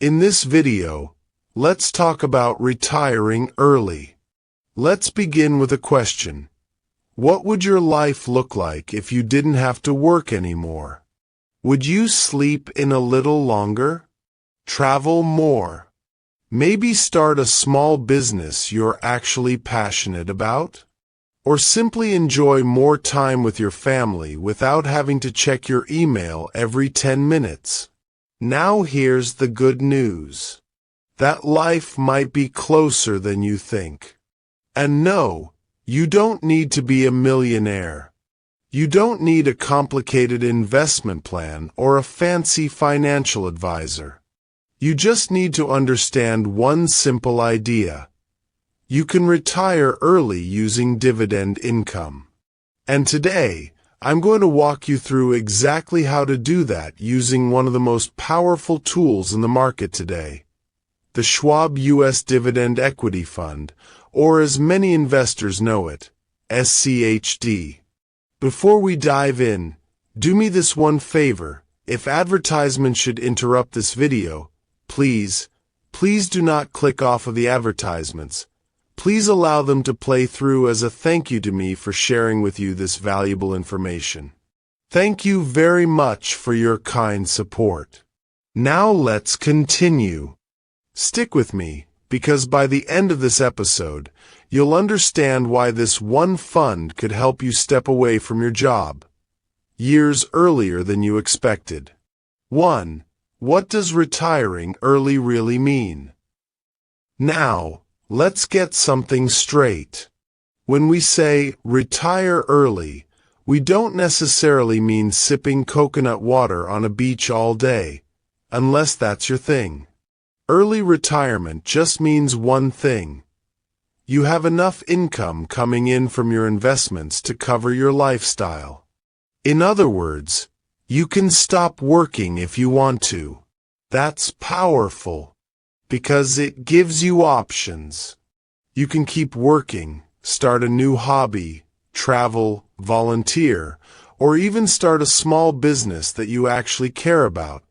In this video, let's talk about retiring early. Let's begin with a question. What would your life look like if you didn't have to work anymore? Would you sleep in a little longer? Travel more? Maybe start a small business you're actually passionate about? Or simply enjoy more time with your family without having to check your email every 10 minutes? Now here's the good news. That life might be closer than you think. And no, you don't need to be a millionaire. You don't need a complicated investment plan or a fancy financial advisor. You just need to understand one simple idea. You can retire early using dividend income. And today, I'm going to walk you through exactly how to do that using one of the most powerful tools in the market today, the Schwab U.S. Dividend Equity Fund, or as many investors know it, SCHD. Before we dive in, do me this one favor. If advertisements should interrupt this video, please do not click off of the advertisements. Please allow them to play through as a thank you to me for sharing with you this valuable information. Thank you very much for your kind support. Now let's continue. Stick with me, because by the end of this episode, you'll understand why this one fund could help you step away from your job years earlier than you expected. 1. What does retiring early really mean? Now, let's get something straight. When we say retire early, we don't necessarily mean sipping coconut water on a beach all day, unless that's your thing. Early retirement just means one thing. You have enough income coming in from your investments to cover your lifestyle. In other words, you can stop working if you want to. That's powerful, because it gives you options. You can keep working, start a new hobby, travel, volunteer, or even start a small business that you actually care about,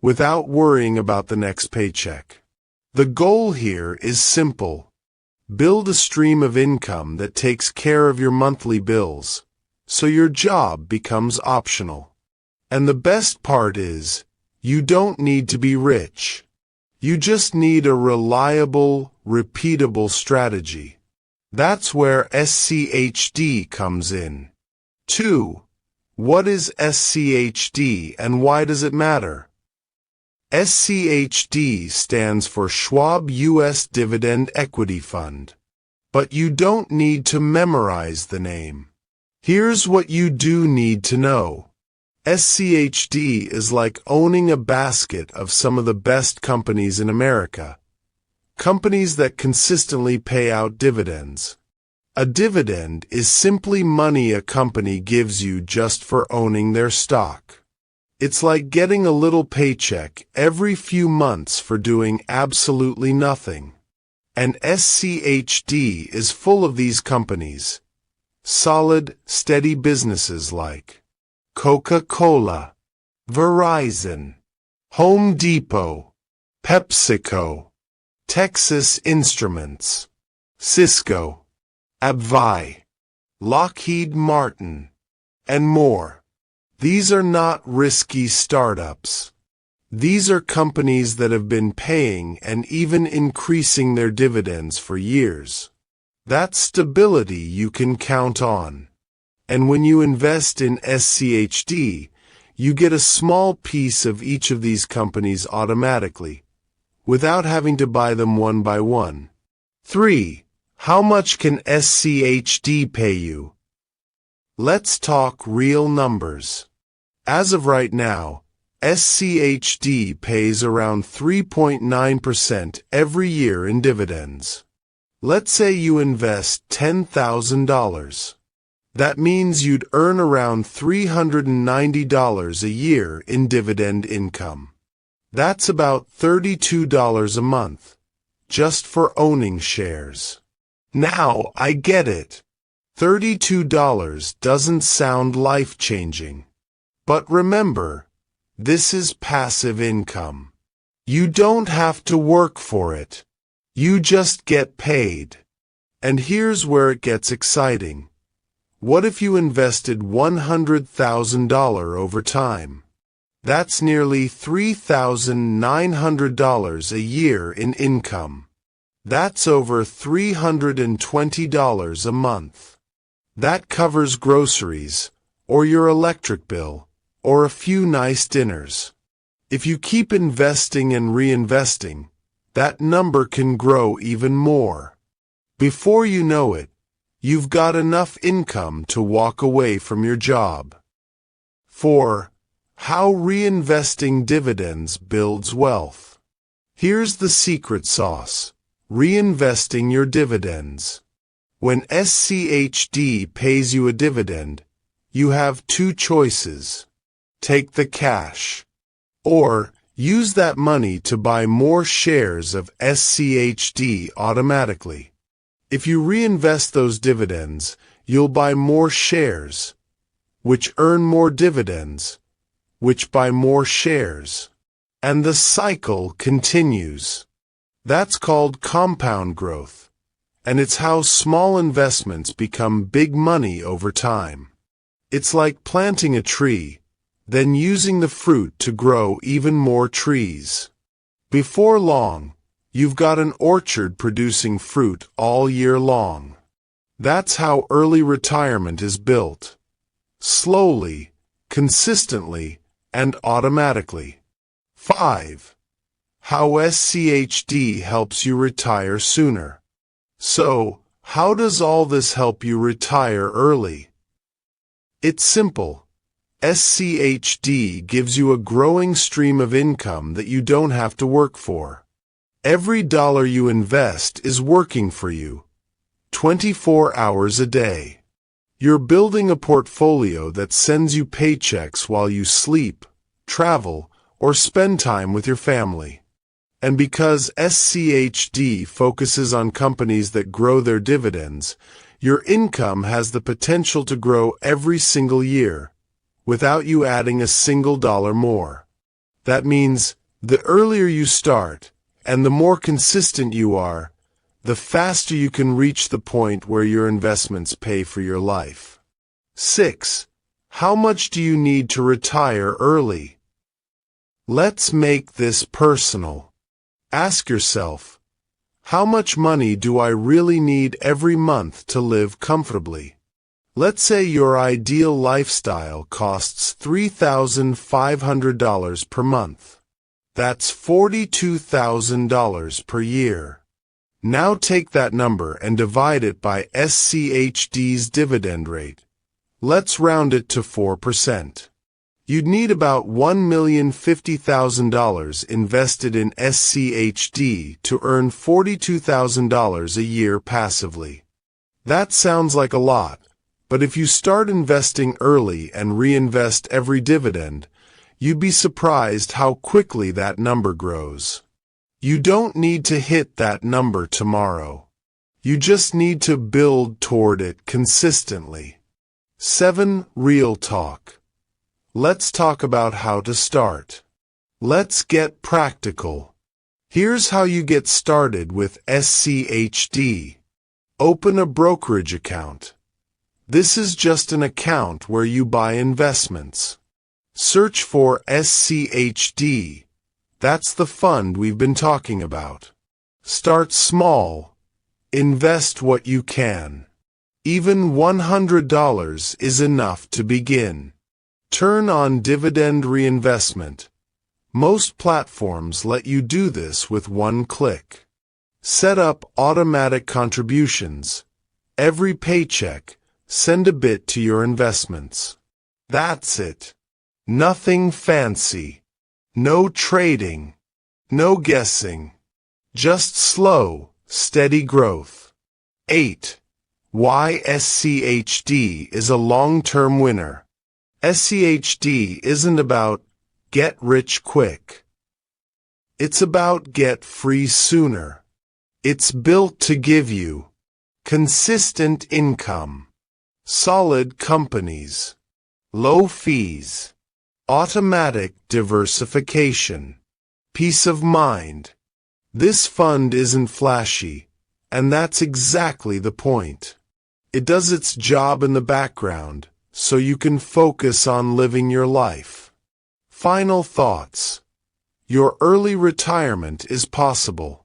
without worrying about the next paycheck. The goal here is simple. Build a stream of income that takes care of your monthly bills, so your job becomes optional. And the best part is, you don't need to be rich. You just need a reliable, repeatable strategy. That's where SCHD comes in. 2. What is SCHD and why does it matter? SCHD stands for Schwab U.S. Dividend Equity Fund. But you don't need to memorize the name. Here's what you do need to know. SCHD is like owning a basket of some of the best companies in America. Companies that consistently pay out dividends. A dividend is simply money a company gives you just for owning their stock. It's like getting a little paycheck every few months for doing absolutely nothing. And SCHD is full of these companies. Solid, steady businesses like Coca-Cola, Verizon, Home Depot, PepsiCo, Texas Instruments, Cisco, Abvai, Lockheed Martin, and more. These are not risky startups. These are companies that have been paying and even increasing their dividends for years. That's stability you can count on. And when you invest in SCHD, you get a small piece of each of these companies automatically, without having to buy them one by one. 3. How much can SCHD pay you? Let's talk real numbers. As of right now, SCHD pays around 3.9% every year in dividends. Let's say you invest $10,000. That means you'd earn around $390 a year in dividend income. That's about $32 a month, just for owning shares. Now, I get it. $32 doesn't sound life-changing. But remember, this is passive income. You don't have to work for it. You just get paid. And here's where it gets exciting. What if you invested $100,000 over time? That's nearly $3,900 a year in income. That's over $320 a month. That covers groceries, or your electric bill, or a few nice dinners. If you keep investing and reinvesting, that number can grow even more. Before you know it, you've got enough income to walk away from your job. 4. How reinvesting dividends builds wealth. Here's the secret sauce: reinvesting your dividends. When SCHD pays you a dividend, you have two choices. Take the cash, or use that money to buy more shares of SCHD automatically. If you reinvest those dividends, you'll buy more shares, which earn more dividends, which buy more shares. And the cycle continues. That's called compound growth, and it's how small investments become big money over time. It's like planting a tree, then using the fruit to grow even more trees. Before long, you've got an orchard producing fruit all year long. That's how early retirement is built. Slowly, consistently, and automatically. 5. How SCHD helps you retire sooner. So, how does all this help you retire early? It's simple. SCHD gives you a growing stream of income that you don't have to work for. Every dollar you invest is working for you, 24 hours a day. You're building a portfolio that sends you paychecks while you sleep, travel, or spend time with your family. And because SCHD focuses on companies that grow their dividends, your income has the potential to grow every single year, without you adding a single dollar more. That means the earlier you start, and the more consistent you are, the faster you can reach the point where your investments pay for your life. 6. How much do you need to retire early? Let's make this personal. Ask yourself, how much money do I really need every month to live comfortably? Let's say your ideal lifestyle costs $3,500 per month. That's $42,000 per year. Now take that number and divide it by SCHD's dividend rate. Let's round it to 4%. You'd need about $1,050,000 invested in SCHD to earn $42,000 a year passively. That sounds like a lot, but if you start investing early and reinvest every dividend, you'd be surprised how quickly that number grows. You don't need to hit that number tomorrow. You just need to build toward it consistently. 7. Real talk. Let's talk about how to start. Let's get practical. Here's how you get started with SCHD. Open a brokerage account. This is just an account where you buy investments. Search for SCHD. That's the fund we've been talking about. Start small. Invest what you can. Even $100 is enough to begin. Turn on dividend reinvestment. Most platforms let you do this with one click. Set up automatic contributions. Every paycheck, send a bit to your investments. That's it. Nothing fancy. No trading. No guessing. Just slow, steady growth. 8. Why SCHD is a long-term winner. SCHD isn't about get rich quick. It's about get free sooner. It's built to give you consistent income, solid companies, low fees, automatic diversification, peace of mind. This fund isn't flashy, and that's exactly the point. It does its job in the background, so you can focus on living your life. Final thoughts. Your early retirement is possible.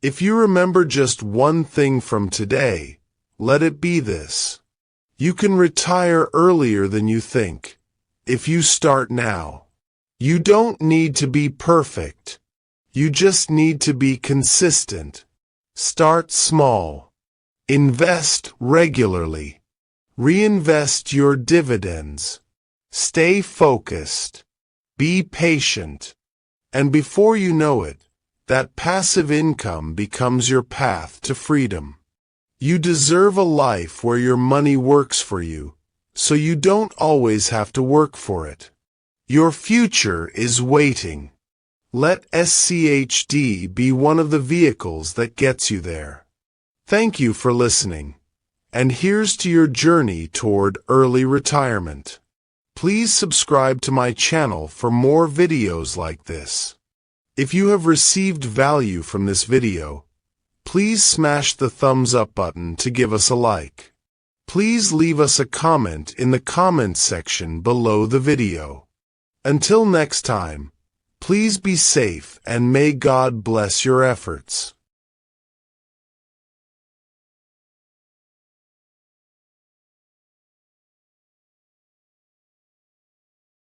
If you remember just one thing from today, let it be this. You can retire earlier than you think, if you start now. You don't need to be perfect. You just need to be consistent. Start small. Invest regularly. Reinvest your dividends. Stay focused. Be patient. And before you know it, that passive income becomes your path to freedom. You deserve a life where your money works for you, so you don't always have to work for it. Your future is waiting. Let SCHD be one of the vehicles that gets you there. Thank you for listening. And here's to your journey toward early retirement. Please subscribe to my channel for more videos like this. If you have received value from this video, please smash the thumbs up button to give us a like. Please leave us a comment in the comments section below the video. Until next time, please be safe and may God bless your efforts.